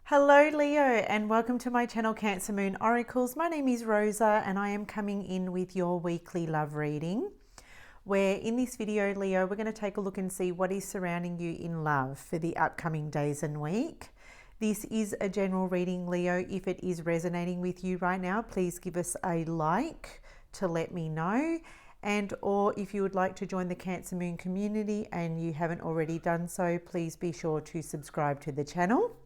Hello Leo and welcome to my channel Cancer Moon Oracles. My name is Rosa and I am coming in with your weekly love reading, where in this video, Leo, we're going to take a look and see what is surrounding you in love for the upcoming days and week. This is a general reading, Leo. If it is resonating with you right now, please give us a like to let me know. And or if you would like to join the Cancer Moon community and you haven't already done so, please be sure to subscribe to the channel.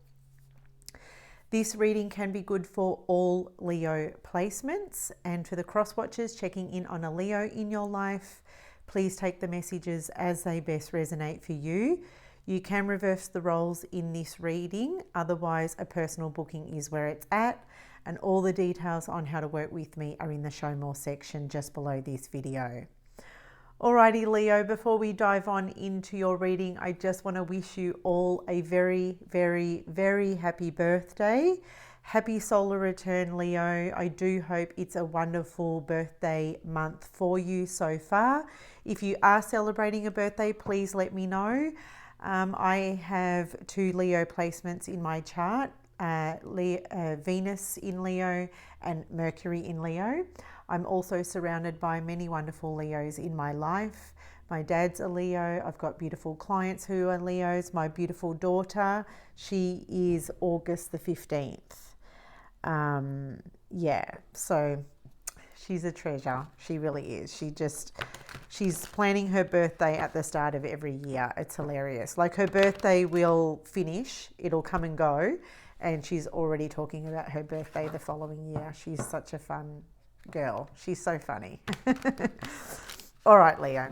This reading can be good for all Leo placements, and for the cross watchers checking in on a Leo in your life, please take the messages as they best resonate for you. You can reverse the roles in this reading, otherwise a personal booking is where it's at, and all the details on how to work with me are in the show more section just below this video. Alrighty Leo, before we dive on into your reading, I just want to wish you all a very, very, very happy birthday. Happy solar return, Leo. I do hope it's a wonderful birthday month for you so far. If you are celebrating a birthday, please let me know. I have 2 Leo placements in my chart, Venus in Leo and Mercury in Leo. I'm also surrounded by many wonderful Leos in my life. My dad's a Leo. I've got beautiful clients who are Leos. My beautiful daughter, she is August the 15th. Yeah, so she's a treasure. She really is. She's planning her birthday at the start of every year. It's hilarious. Like, her birthday will finish, it'll come and go, and she's already talking about her birthday the following year. She's such a fun girl. She's so funny. All right, Leo.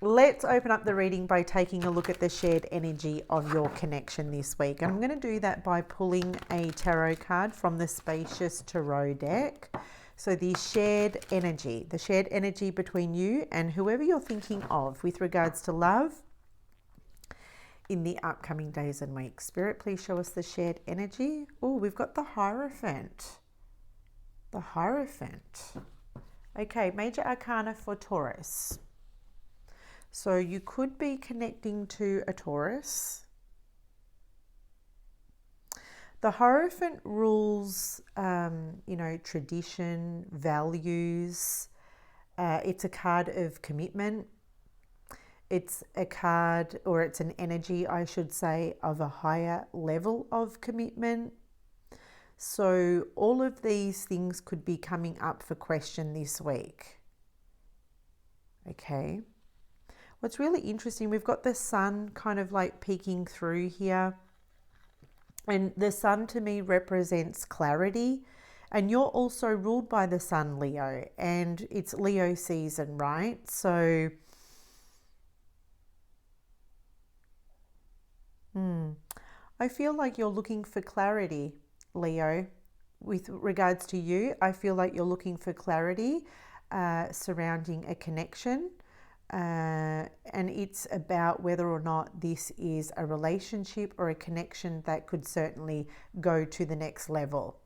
Let's open up the reading by taking a look at the shared energy of your connection this week. And I'm going to do that by pulling a tarot card from the Spacious Tarot deck. So the shared energy between you and whoever you're thinking of with regards to love in the upcoming days and weeks. Spirit, please show us the shared energy. Oh, we've got the Hierophant. The Hierophant. Okay, major arcana for Taurus. So you could be connecting to a Taurus. The Hierophant rules, tradition, values. It's a card of commitment. It's a card, or it's an energy, I should say, of a higher level of commitment. So all of these things could be coming up for question this week. Okay. What's really interesting, we've got the sun kind of like peeking through here. And the sun to me represents clarity. And you're also ruled by the sun, Leo. And it's Leo season, right? So I feel like you're looking for clarity, Leo. With regards to you, I feel like you're looking for clarity surrounding a connection. And it's about whether or not this is a relationship or a connection that could certainly go to the next level.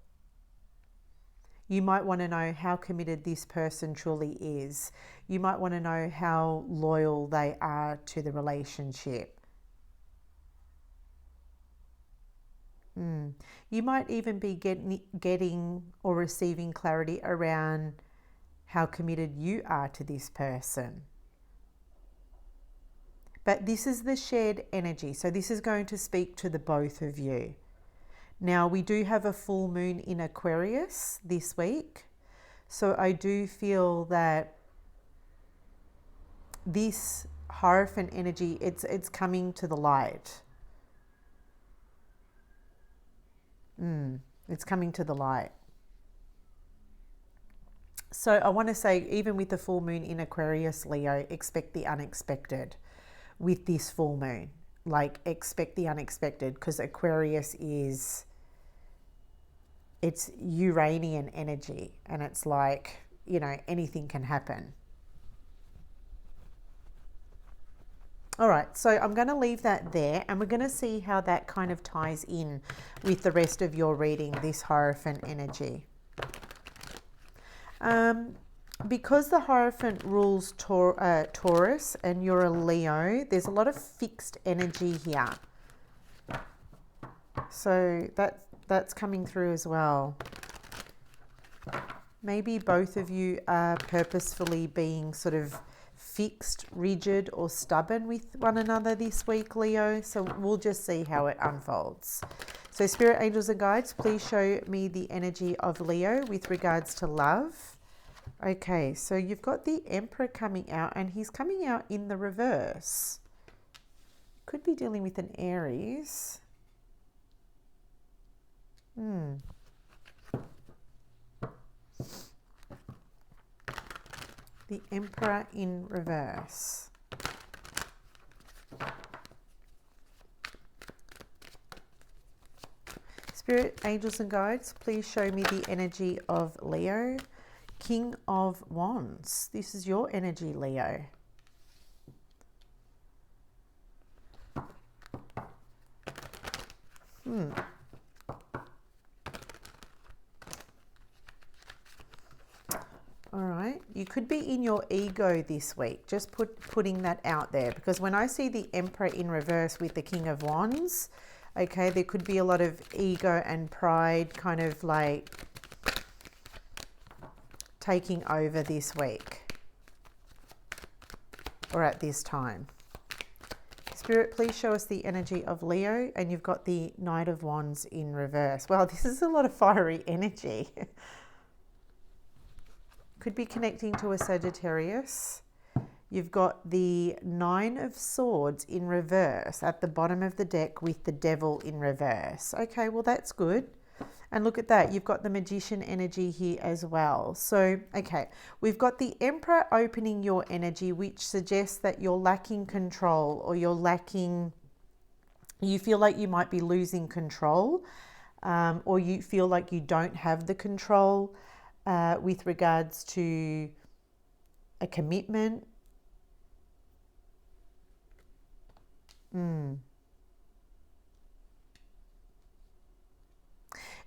You might want to know how committed this person truly is. You might want to know how loyal they are to the relationship. You might even be getting or receiving clarity around how committed you are to this person. But this is the shared energy. So this is going to speak to the both of you. Now, we do have a full moon in Aquarius this week. So I do feel that this Hierophant energy, it's coming to the light. It's coming to the light. So I want to say, even with the full moon in Aquarius, Leo, expect the unexpected with this full moon. Like, expect the unexpected, because Aquarius it's Uranian energy, and it's like, anything can happen. All right, so I'm going to leave that there, and we're going to see how that kind of ties in with the rest of your reading, this Hierophant energy. Because the Hierophant rules Taurus and you're a Leo, there's a lot of fixed energy here. So that's coming through as well. Maybe both of you are purposefully being sort of fixed, rigid, or stubborn with one another this week, Leo. So we'll just see how it unfolds. So Spirit, Angels and Guides, please show me the energy of Leo with regards to love. Okay, so you've got the Emperor coming out, and he's coming out in the reverse. Could be dealing with an Aries. The Emperor in reverse. Spirit, Angels and Guides, please show me the energy of Leo. King of Wands. This is your energy, Leo. All right, you could be in your ego this week. Just putting that out there, because when I see the Emperor in reverse with the King of Wands, okay, there could be a lot of ego and pride kind of like taking over this week or at this time. Spirit, please show us the energy of Leo, and you've got the Knight of Wands in reverse. Wow, this is a lot of fiery energy. Could be connecting to a Sagittarius. You've got the Nine of Swords in reverse at the bottom of the deck with the Devil in reverse. Okay, well that's good. And look at that, you've got the Magician energy here as well. So, okay, we've got the Emperor opening your energy, which suggests that you're lacking control, or you feel like you might be losing control, or you feel like you don't have the control with regards to a commitment.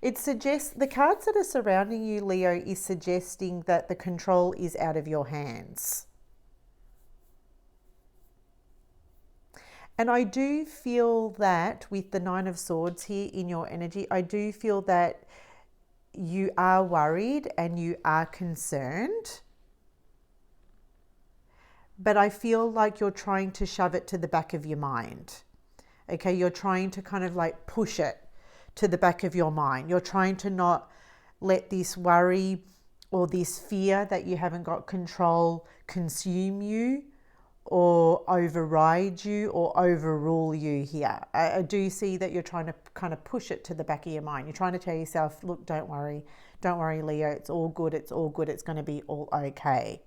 It suggests, the cards that are surrounding you, Leo, is suggesting that the control is out of your hands. And I do feel that with the Nine of Swords here in your energy, I do feel that you are worried and you are concerned. But I feel like you're trying to shove it to the back of your mind. Okay, you're trying to kind of like push it to the back of your mind. You're trying to not let this worry or this fear that you haven't got control consume you or override you or overrule you here. I do see that you're trying to kind of push it to the back of your mind. You're trying to tell yourself, look, don't worry, Leo, it's all good, it's going to be all okay.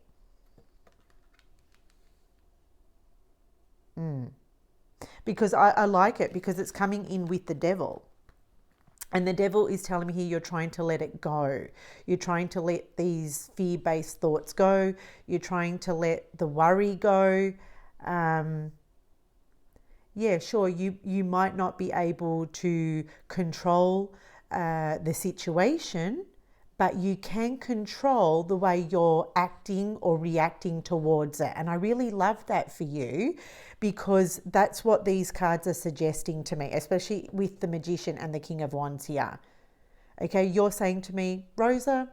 Because I like it, because it's coming in with the Devil. And the Devil is telling me here you're trying to let it go. You're trying to let these fear-based thoughts go. You're trying to let the worry go. Yeah, sure, you might not be able to control the situation, but you can control the way you're acting or reacting towards it. And I really love that for you, because that's what these cards are suggesting to me, especially with the Magician and the King of Wands here. Okay, you're saying to me, Rosa,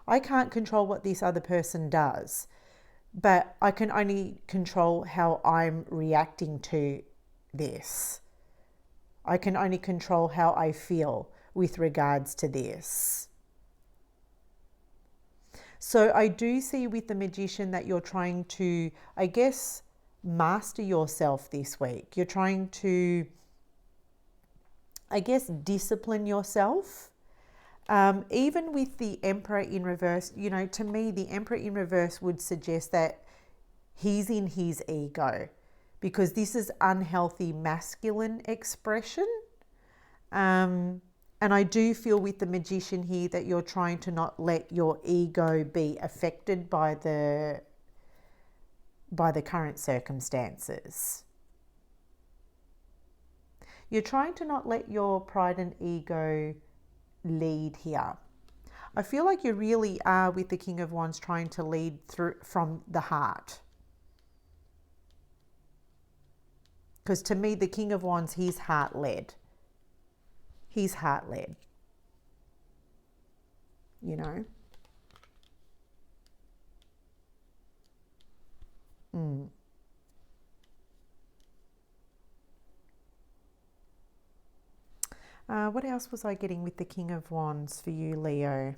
I can't control what this other person does, but I can only control how I'm reacting to this. I can only control how I feel with regards to this. So I do see with the Magician that you're trying to, I guess, master yourself this week. You're trying to, I guess, discipline yourself. Even with the Emperor in reverse, you know, to me, the Emperor in reverse would suggest that he's in his ego, because this is unhealthy masculine expression. And I do feel with the Magician here that you're trying to not let your ego be affected by the current circumstances. You're trying to not let your pride and ego lead here. I feel like you really are, with the King of Wands, trying to lead through from the heart. Because to me, the King of Wands, he's heart-led. He's heart-led. you know. What else was I getting with the King of Wands for you, Leo?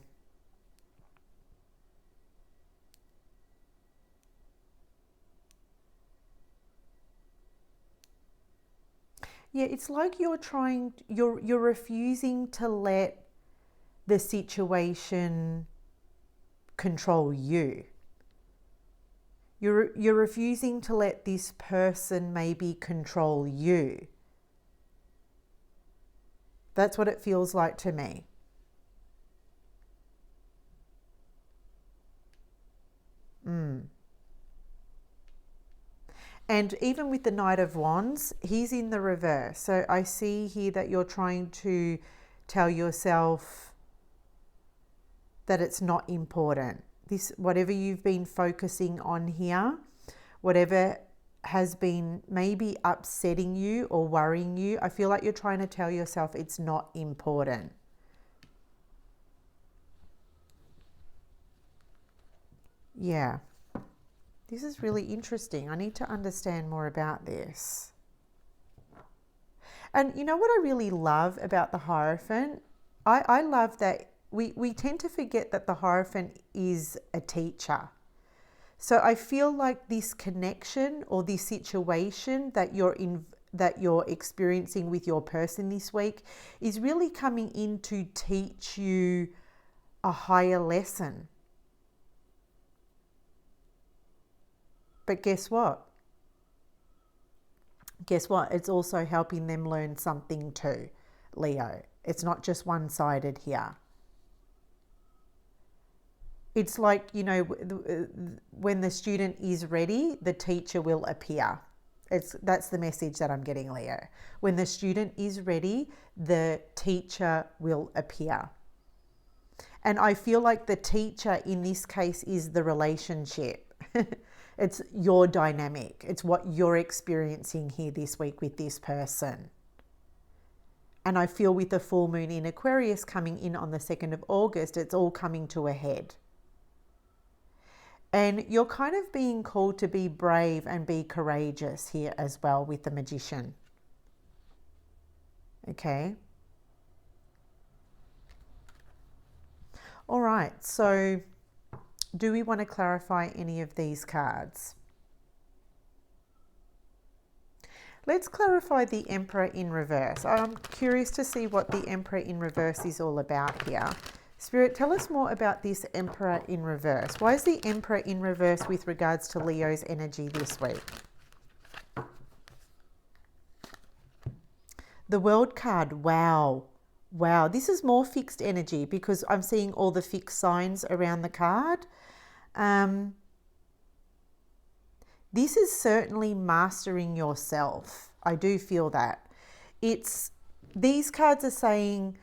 Yeah, it's like you're refusing to let the situation control you. You're refusing to let this person maybe control you. That's what it feels like to me. And even with the Knight of Wands, he's in the reverse. So I see here that you're trying to tell yourself that it's not important. This, whatever you've been focusing on here, whatever has been maybe upsetting you or worrying you, I feel like you're trying to tell yourself it's not important. Yeah. This is really interesting. I need to understand more about this. And you know what I really love about the Hierophant? I love that we tend to forget that the Hierophant is a teacher. So I feel like this connection or this situation that you're experiencing with your person this week is really coming in to teach you a higher lesson. But guess what? Guess what? It's also helping them learn something too, Leo. It's not just one-sided here. It's like, you know, when the student is ready, the teacher will appear. That's the message that I'm getting, Leo. When the student is ready, the teacher will appear. And I feel like the teacher in this case is the relationship. It's your dynamic. It's what you're experiencing here this week with this person. And I feel with the full moon in Aquarius coming in on the 2nd of August, it's all coming to a head. And you're kind of being called to be brave and be courageous here as well with the Magician. Okay. All right. So do we want to clarify any of these cards? Let's clarify the Emperor in reverse. I'm curious to see what the Emperor in reverse is all about here. Spirit, tell us more about this Emperor in reverse. Why is the Emperor in reverse with regards to Leo's energy this week? The World card, wow. Wow, this is more fixed energy because I'm seeing all the fixed signs around the card. This is certainly mastering yourself. I do feel that. These cards are saying,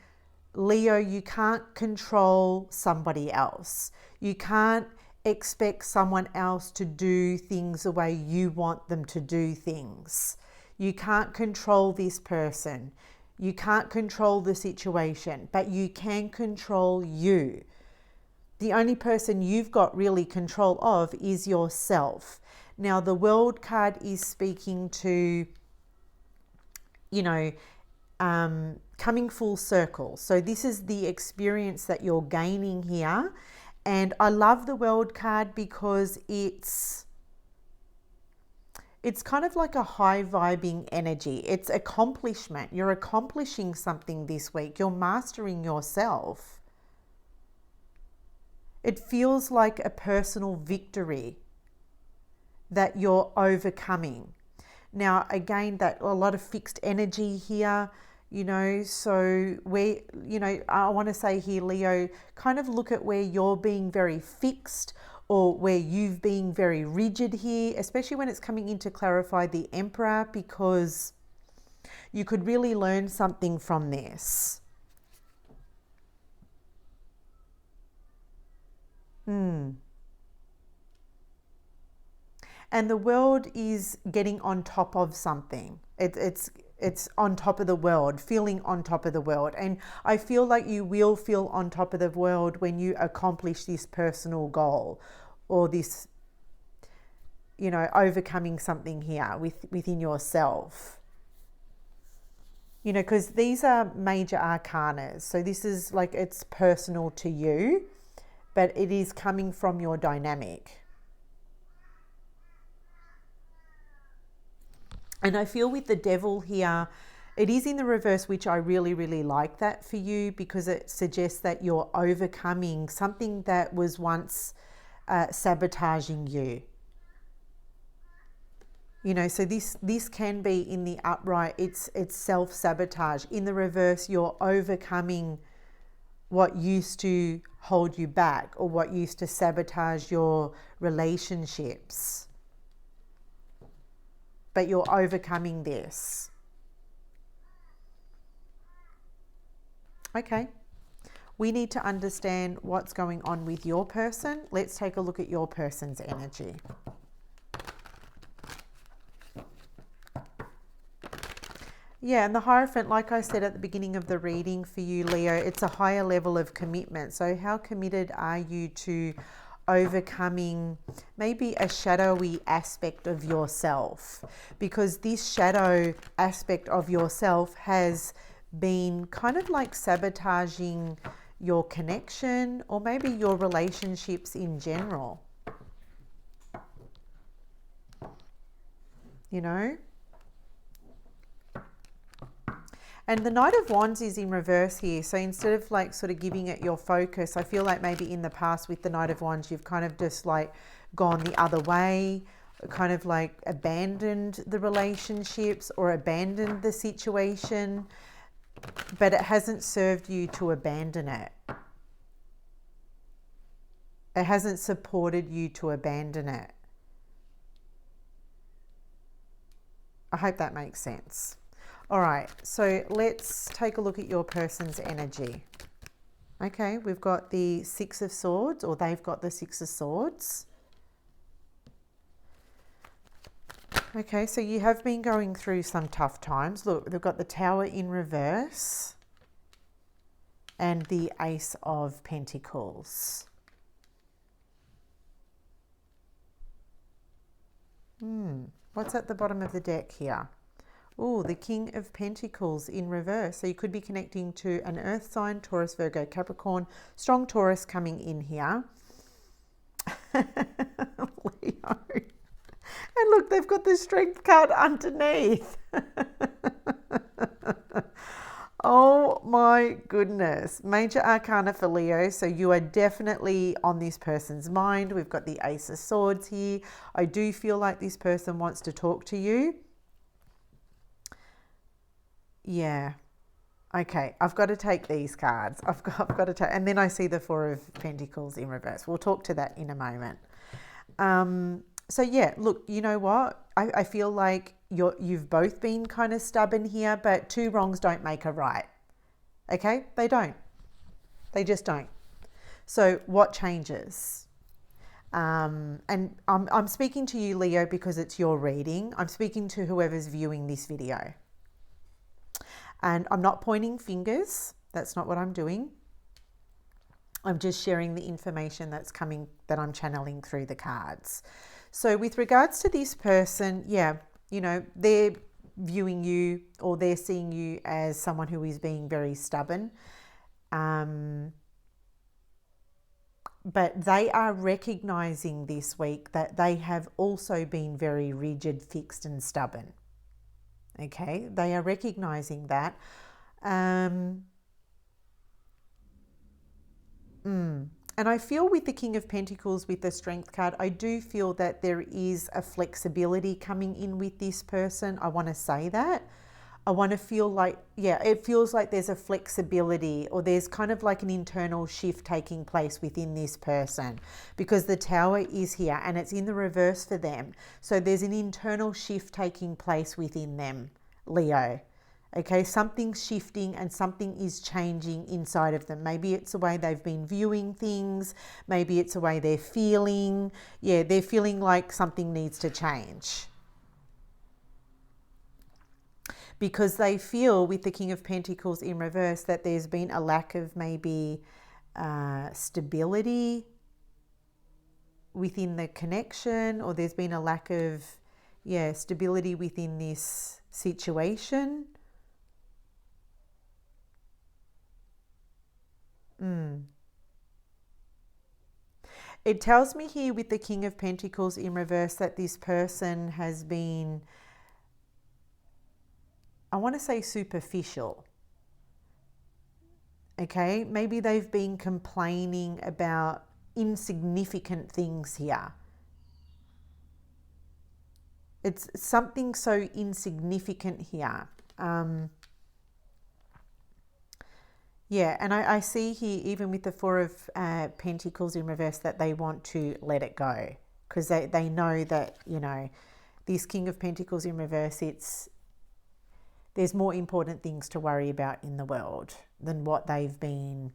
Leo, you can't control somebody else. You can't expect someone else to do things the way you want them to do things. You can't control this person. You can't control the situation, but you can control you. The only person you've got really control of is yourself. Now, the World card is speaking to, you know, coming full circle. So this is the experience that you're gaining here. And I love the World card because it's kind of like a high vibing energy. It's accomplishment. You're accomplishing something this week. You're mastering yourself. It feels like a personal victory that you're overcoming. Now, again, that a lot of fixed energy here, you know, so where, you know, I want to say here, Leo, kind of look at where you're being very fixed or where you've been very rigid here, especially when it's coming in to clarify the Emperor, because you could really learn something from this. And the World is getting on top of something. It's it's on top of the world, feeling on top of the world. And I feel like you will feel on top of the world when you accomplish this personal goal, or this, you know, overcoming something here within yourself. You know, because these are major arcanas. So this is like, it's personal to you, but it is coming from your dynamic. And I feel with the devil here, it is in the reverse, which I really, really like that for you, because it suggests that you're overcoming something that was once sabotaging you. You know, so this can be in the upright, it's self-sabotage. In the reverse, you're overcoming what used to hold you back, or what used to sabotage your relationships. But you're overcoming this. Okay. We need to understand what's going on with your person. Let's take a look at your person's energy. Yeah, and the Hierophant, like I said at the beginning of the reading for you, Leo, it's a higher level of commitment. So how committed are you to overcoming maybe a shadowy aspect of yourself? Because this shadow aspect of yourself has been kind of like sabotaging your connection, or maybe your relationships in general. You know? And the Knight of Wands is in reverse here. So instead of like sort of giving it your focus, I feel like maybe in the past with the Knight of Wands, you've kind of just like gone the other way, kind of like abandoned the relationships or abandoned the situation, but it hasn't served you to abandon it. It hasn't supported you to abandon it. I hope that makes sense. All right, so let's take a look at your person's energy. Okay, we've got the Six of Swords, or they've got the Six of Swords. Okay, so you have been going through some tough times. Look, they've got the Tower in reverse and the Ace of Pentacles. What's at the bottom of the deck here? Oh, the King of Pentacles in reverse. So you could be connecting to an earth sign, Taurus, Virgo, Capricorn. Strong Taurus coming in here. Leo. And look, they've got the Strength card underneath. Oh my goodness. Major Arcana for Leo. So you are definitely on this person's mind. We've got the Ace of Swords here. I do feel like this person wants to talk to you. Yeah. Okay. I've got to take these cards. I've got to take, and then I see the Four of Pentacles in reverse. We'll talk to that in a moment. So yeah, look, you know what? I feel like you've both been kind of stubborn here, but two wrongs don't make a right. Okay? They don't. They just don't. So what changes? And I'm speaking to you, Leo, because it's your reading. I'm speaking to whoever's viewing this video. And I'm not pointing fingers. That's not what I'm doing. I'm just sharing the information that's coming, that I'm channeling through the cards. So with regards to this person, yeah, you know, they're viewing you, or they're seeing you as someone who is being very stubborn. But they are recognizing this week that they have also been very rigid, fixed and stubborn. Okay, they are recognizing that. And I feel with the King of Pentacles, with the Strength card, I do feel that there is a flexibility coming in with this person. I want to say that. I want to feel like, yeah, it feels like there's a flexibility, or there's kind of like an internal shift taking place within this person, because the Tower is here and it's in the reverse for them. So there's an internal shift taking place within them, Leo. Okay, something's shifting and something is changing inside of them. Maybe it's the way they've been viewing things. Maybe it's the way they're feeling. Yeah, they're feeling like something needs to change. because they feel with the King of Pentacles in reverse that there's been a lack of maybe stability within the connection, or there's been a lack of stability within this situation. It tells me here with the King of Pentacles in reverse that this person has been, I want to say, superficial. Okay, maybe they've been complaining about insignificant things here. It's something so insignificant here. Yeah, and I see here, even with the Four of Pentacles in reverse, that they want to let it go, because they know that, you know, this King of Pentacles in reverse, there's more important things to worry about in the world than what they've been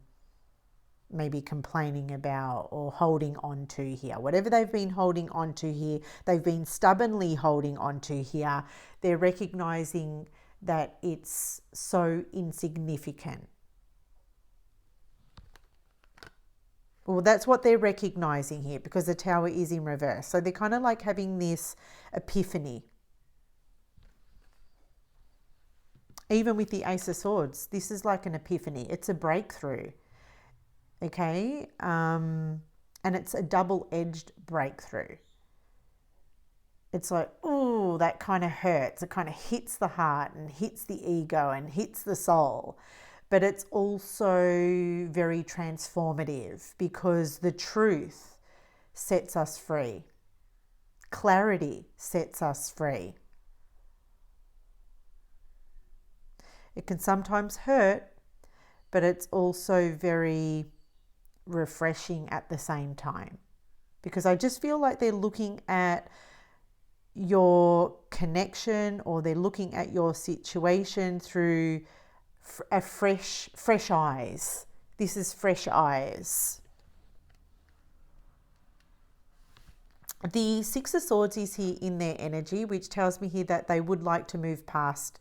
maybe complaining about or holding on to here. Whatever they've been holding on to here, they've been stubbornly holding on to here. They're recognizing that it's so insignificant. Well, that's what they're recognizing here, because the Tower is in reverse. So they're kind of like having this epiphany. Even with the Ace of Swords, this is like an epiphany. It's a breakthrough. Okay, and it's a double-edged breakthrough. It's like, oh, that kind of hurts. It kind of hits the heart and hits the ego and hits the soul. But it's also very transformative, because the truth sets us free. Clarity sets us free. It can sometimes hurt, but it's also very refreshing at the same time, because I just feel like they're looking at your connection, or they're looking at your situation through a fresh eyes. This is fresh eyes. The Six of Swords is here in their energy, which tells me here that they would like to move past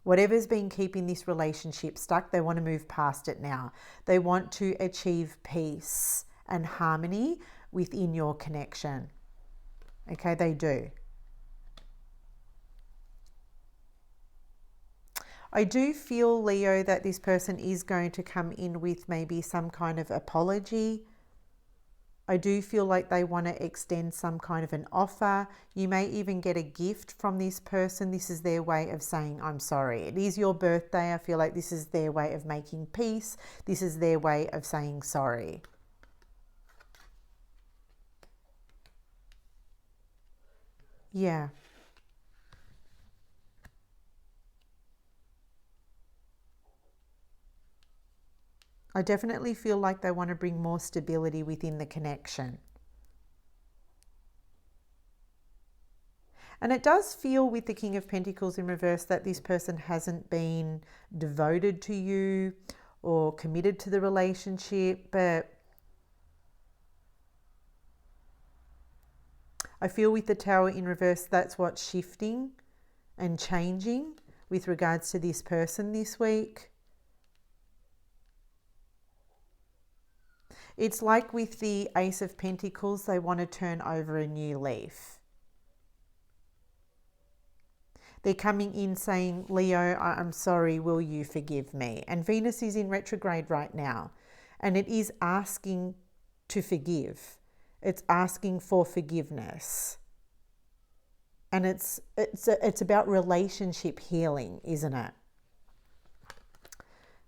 whatever's been keeping this relationship stuck. They want to move past it now. They want to achieve peace and harmony within your connection. Okay, they do. I do feel, Leo, that this person is going to come in with maybe some kind of apology. I do feel like they want to extend some kind of an offer. You may even get a gift from this person. This is their way of saying, I'm sorry. It is your birthday. I feel like this is their way of making peace. This is their way of saying sorry. Yeah. I definitely feel like they want to bring more stability within the connection. And it does feel with the King of Pentacles in reverse that this person hasn't been devoted to you or committed to the relationship, but I feel with the Tower in reverse, that's what's shifting and changing with regards to this person this week. It's like with the Ace of Pentacles, they want to turn over a new leaf. They're coming in saying, Leo, I'm sorry, will you forgive me? And Venus is in retrograde right now. And it is asking to forgive. It's asking for forgiveness. And it's about relationship healing, isn't it?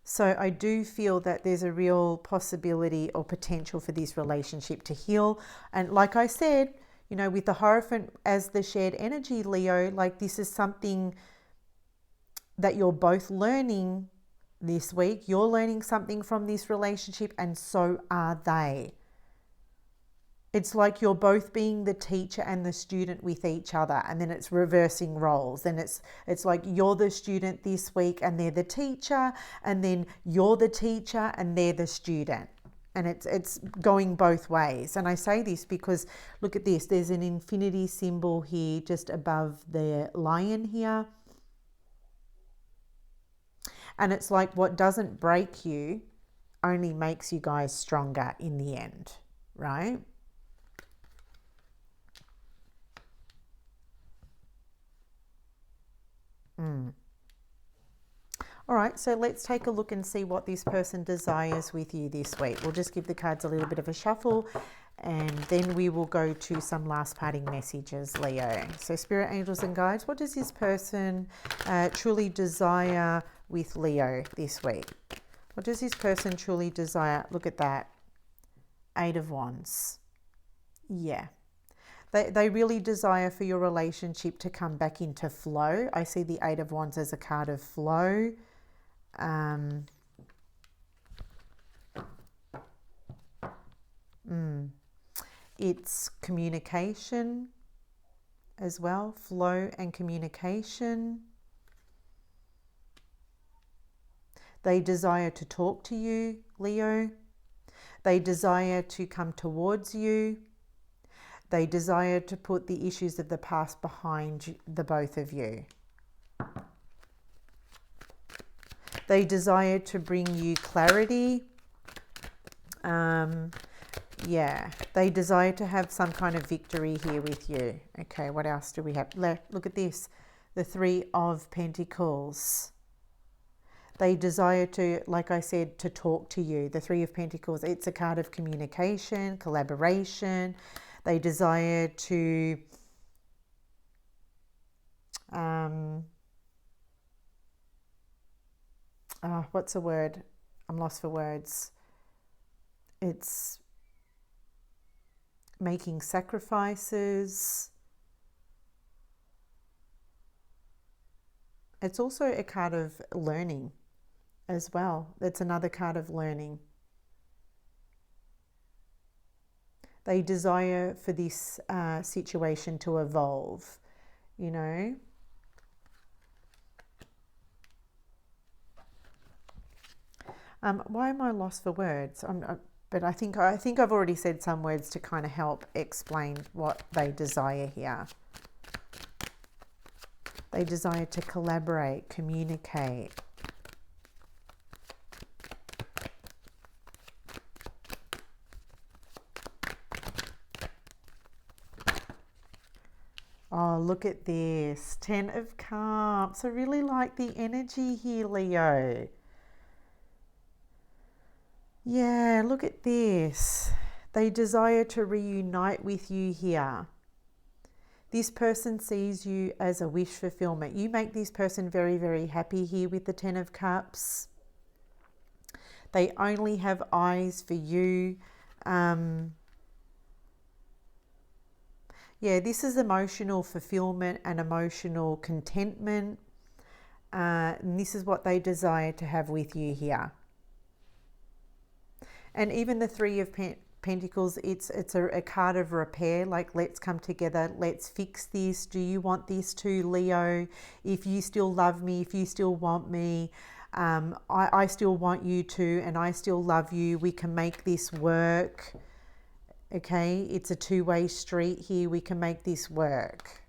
So I do feel that there's a real possibility or potential for this relationship to heal. And like I said, you know, with the Hierophant as the shared energy, Leo, like this is something that you're both learning this week. You're learning something from this relationship, and so are they. It's like you're both being the teacher and the student with each other, and then it's reversing roles. Then it's like you're the student this week and they're the teacher, and then you're the teacher and they're the student. And it's going both ways. And I say this because look at this. There's an infinity symbol here just above the lion here. And it's like what doesn't break you only makes you guys stronger in the end, right? All right, so let's take a look and see what this person desires with you this week. We'll just give the cards a little bit of a shuffle, and then we will go to some last parting messages, Leo. So Spirit, Angels and Guides, what does this person truly desire with Leo this week? What does this person truly desire? Look at that. 8 of Wands. Yeah. They really desire for your relationship to come back into flow. I see the 8 of Wands as a card of flow. It's communication as well, flow and communication. They desire to talk to you, Leo. They desire to come towards you. They desire to put the issues of the past behind the both of you. They desire to bring you clarity. Yeah, they desire to have some kind of victory here with you. Okay, what else do we have? Look at this, the 3 of Pentacles. They desire to, like I said, to talk to you. The 3 of Pentacles, it's a card of communication, collaboration. They desire to what's a word? I'm lost for words. It's making sacrifices. It's also a card of learning as well. That's another card of learning. They desire for this situation to evolve, you know. Why am I lost for words? But I think I've already said some words to kind of help explain what they desire here. They desire to collaborate, communicate. Oh, look at this. 10 of Cups. I really like the energy here, Leo. Yeah, look at this. They desire to reunite with you here. This person sees you as a wish fulfillment. You make this person very, very happy here with the 10 of Cups. They only have eyes for you. Yeah, this is emotional fulfillment and emotional contentment. And this is what they desire to have with you here. And even the 3 of Pentacles, it's a card of repair, like let's come together, let's fix this. Do you want this too, Leo? If you still love me, if you still want me, I still want you to, and I still love you. We can make this work. Okay, it's a two-way street here. We can make this work.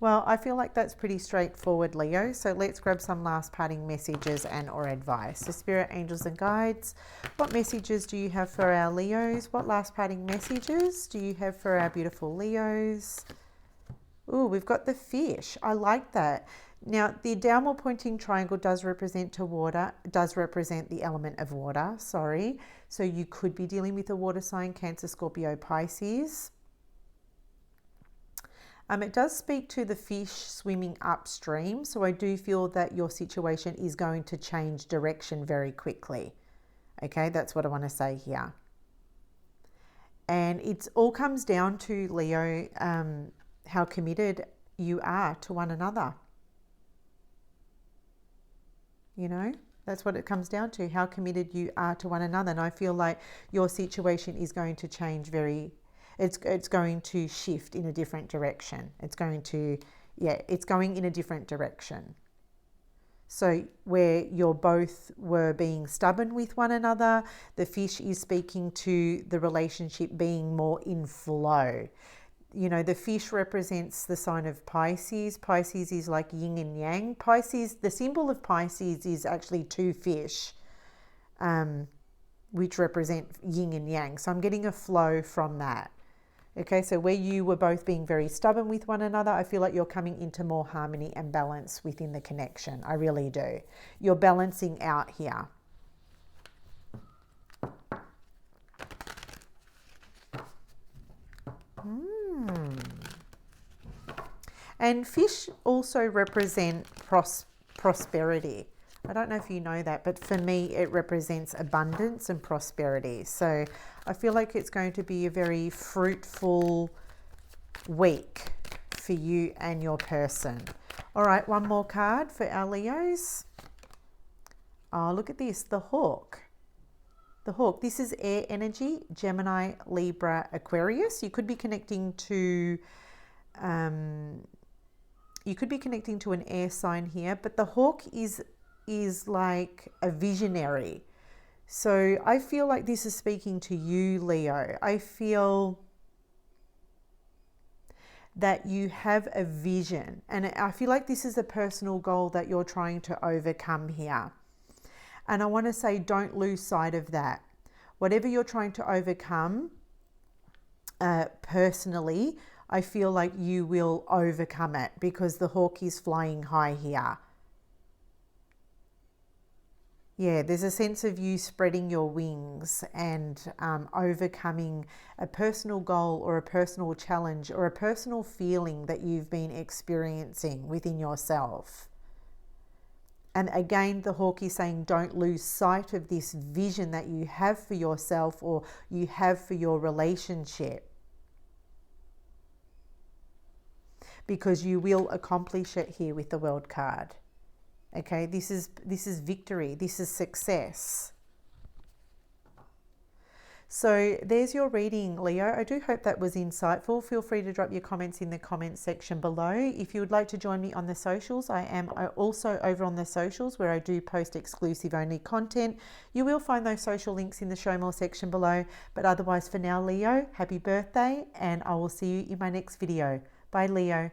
Well, I feel like that's pretty straightforward, Leo. So let's grab some last parting messages and or advice. So Spirit, Angels and Guides, what messages do you have for our Leos? What last parting messages do you have for our beautiful Leos? Ooh, we've got the fish. I like that. Now, the downward pointing triangle does represent the element of water, sorry. So you could be dealing with a water sign, Cancer, Scorpio, Pisces. It does speak to the fish swimming upstream, so I do feel that your situation is going to change direction very quickly. Okay, that's what I want to say here. And it all comes down to, Leo, how committed you are to one another. You know, that's what it comes down to, how committed you are to one another. And I feel like your situation is going to change it's going to shift in a different direction. It's going in a different direction. So where you're both were being stubborn with one another, the fish is speaking to the relationship being more in flow. you know, the fish represents the sign of Pisces. Pisces is like yin and yang. Pisces, the symbol of Pisces is actually two fish, which represent yin and yang. So I'm getting a flow from that. Okay, so where you were both being very stubborn with one another, I feel like you're coming into more harmony and balance within the connection. I really do. You're balancing out here. And fish also represent prosperity. I don't know if you know that, but for me, it represents abundance and prosperity. So I feel like it's going to be a very fruitful week for you and your person. All right, one more card for our Leos. Oh, look at this, the hawk. The hawk, this is air energy, Gemini, Libra, Aquarius. You could be connecting to an air sign here, but the hawk is like a visionary. So I feel like this is speaking to you, Leo. I feel that you have a vision, and I feel like this is a personal goal that you're trying to overcome here. And I want to say, don't lose sight of that. Whatever you're trying to overcome personally, I feel like you will overcome it, because the hawk is flying high here. Yeah, there's a sense of you spreading your wings and overcoming a personal goal or a personal challenge or a personal feeling that you've been experiencing within yourself. And again, the hawk is saying, don't lose sight of this vision that you have for yourself or you have for your relationship, because you will accomplish it here with the World card. Okay, this is victory. This is success. So there's your reading, Leo. I do hope that was insightful. Feel free to drop your comments in the comments section below. If you would like to join me on the socials, I am also over on the socials where I do post exclusive only content. You will find those social links in the show more section below. But otherwise for now, Leo, happy birthday, and I will see you in my next video. Bye, Leo.